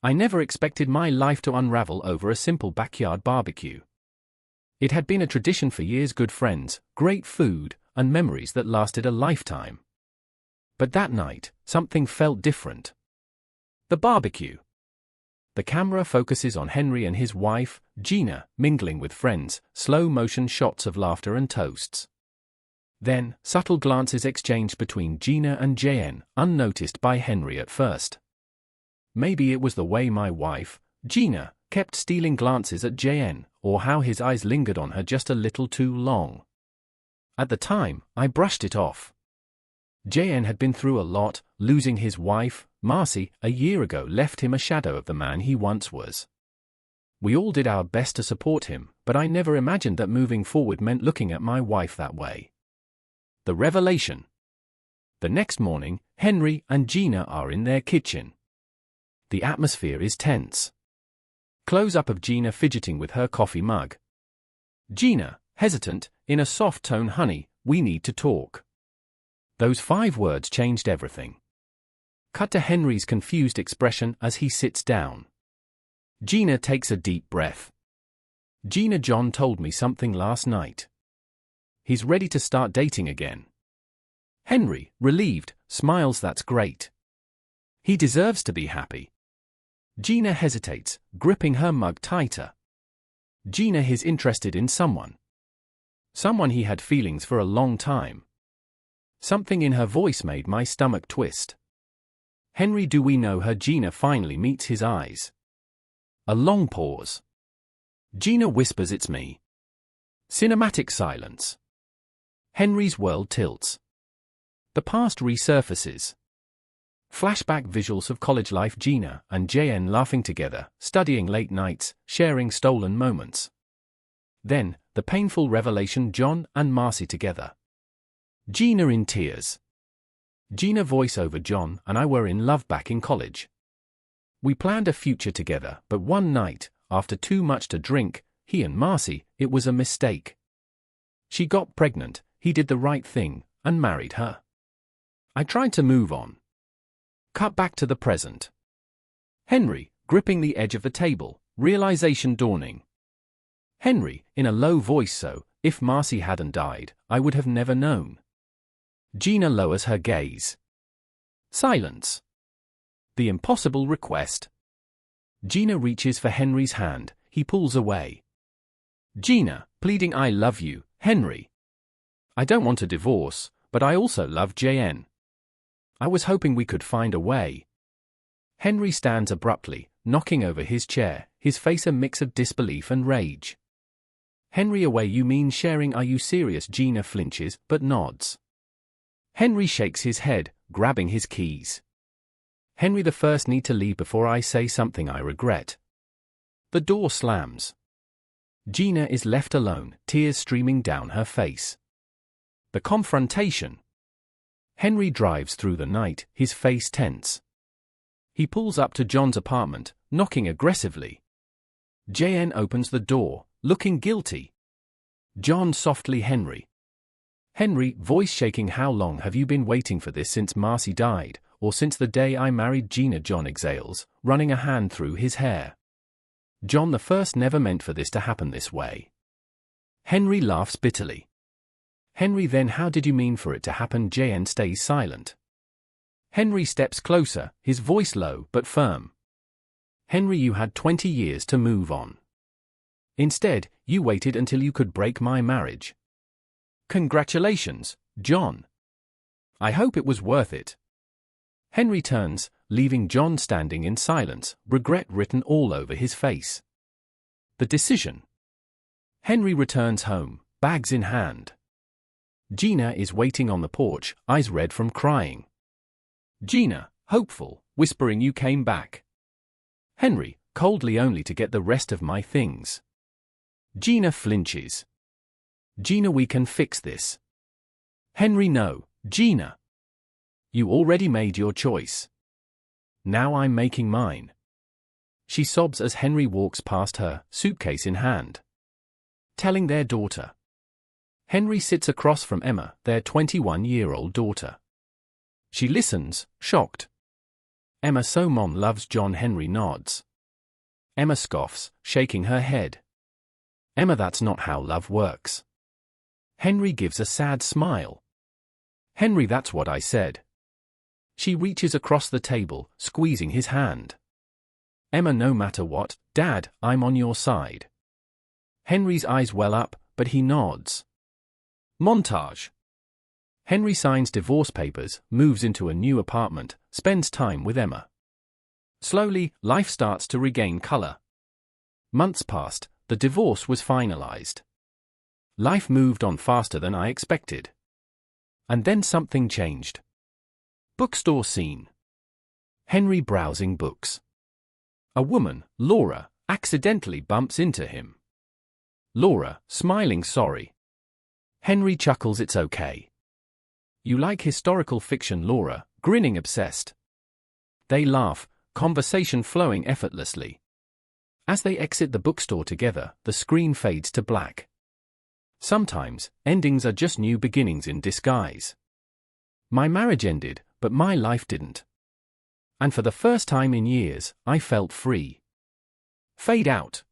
I never expected my life to unravel over a simple backyard barbecue. It had been a tradition for years, good friends, great food, and memories that lasted a lifetime. But that night, something felt different. The barbecue. The camera focuses on Henry and his wife, Gina, mingling with friends, slow-motion shots of laughter and toasts. Then, subtle glances exchanged between Gina and JN, unnoticed by Henry at first. Maybe it was the way my wife, Gina, kept stealing glances at JN, or how his eyes lingered on her just a little too long. At the time, I brushed it off. JN had been through a lot. Losing his wife, Marcy, a year ago left him a shadow of the man he once was. We all did our best to support him, but I never imagined that moving forward meant looking at my wife that way. The revelation. The next morning, Henry and Gina are in their kitchen. The atmosphere is tense. Close-up of Gina fidgeting with her coffee mug. Gina, hesitant, in a soft tone, "Honey, we need to talk." Those 5 words changed everything. Cut to Henry's confused expression as he sits down. Gina takes a deep breath. "Gina, John told me something last night. He's ready to start dating again." Henry, relieved, smiles. "That's great. He deserves to be happy." Gina hesitates, gripping her mug tighter. Gina is interested in someone. Someone he had feelings for a long time. Something in her voice made my stomach twist. "Henry, do we know her?" Gina finally meets his eyes. A long pause. Gina whispers, "It's me." Cinematic silence. Henry's world tilts. The past resurfaces. Flashback visuals of college life, Gina and JN laughing together, studying late nights, sharing stolen moments. Then, the painful revelation, John and Marcy together. Gina in tears. Gina voice over, "John and I were in love back in college. We planned a future together, but one night, after too much to drink, he and Marcy, it was a mistake. She got pregnant, he did the right thing, and married her. I tried to move on." Cut back to the present. Henry, gripping the edge of the table, realization dawning. Henry, in a low voice, "So, if Marcy hadn't died, I would have never known." Gina lowers her gaze. Silence. The impossible request. Gina reaches for Henry's hand, he pulls away. Gina, pleading, "I love you, Henry. I don't want a divorce, but I also love JN. I was hoping we could find a way." Henry stands abruptly, knocking over his chair, his face a mix of disbelief and rage. "Henry, a way? You mean sharing? Are you serious?" Gina flinches, but nods. Henry shakes his head, grabbing his keys. "Henry, the first need to leave before I say something I regret." The door slams. Gina is left alone, tears streaming down her face. The confrontation. Henry drives through the night, his face tense. He pulls up to John's apartment, knocking aggressively. JN opens the door, looking guilty. John softly, "Henry." Henry, voice shaking, "How long have you been waiting for this? Since Marcy died, or since the day I married Gina?" John exhales, running a hand through his hair. "John, the first never meant for this to happen this way." Henry laughs bitterly. "Henry, then how did you mean for it to happen?" JN stays silent. Henry steps closer, his voice low but firm. "Henry, you had 20 years to move on. Instead, you waited until you could break my marriage. Congratulations, John. I hope it was worth it." Henry turns, leaving John standing in silence, regret written all over his face. The decision. Henry returns home, bags in hand. Gina is waiting on the porch, eyes red from crying. Gina, hopeful, whispering, "You came back." Henry, coldly, "Only to get the rest of my things." Gina flinches. "Gina, we can fix this." Henry, "No, Gina. You already made your choice. Now I'm making mine." She sobs as Henry walks past her, suitcase in hand. Telling their daughter. Henry sits across from Emma, their 21-year-old daughter. She listens, shocked. Emma, so Mom loves John. Henry nods. Emma scoffs, shaking her head. Emma, that's not how love works. Henry gives a sad smile. Henry, that's what I said. She reaches across the table, squeezing his hand. Emma, no matter what, Dad, I'm on your side. Henry's eyes well up, but he nods. Montage. Henry signs divorce papers, moves into a new apartment, spends time with Emma. Slowly, life starts to regain color. Months passed, the divorce was finalized. Life moved on faster than I expected. And then something changed. Bookstore scene. Henry browsing books. A woman, Laura, accidentally bumps into him. Laura, smiling sorry. Henry chuckles, it's okay. You like historical fiction, Laura, grinning obsessed. They laugh, conversation flowing effortlessly. As they exit the bookstore together, the screen fades to black. Sometimes, endings are just new beginnings in disguise. My marriage ended, but my life didn't. And for the first time in years, I felt free. Fade out.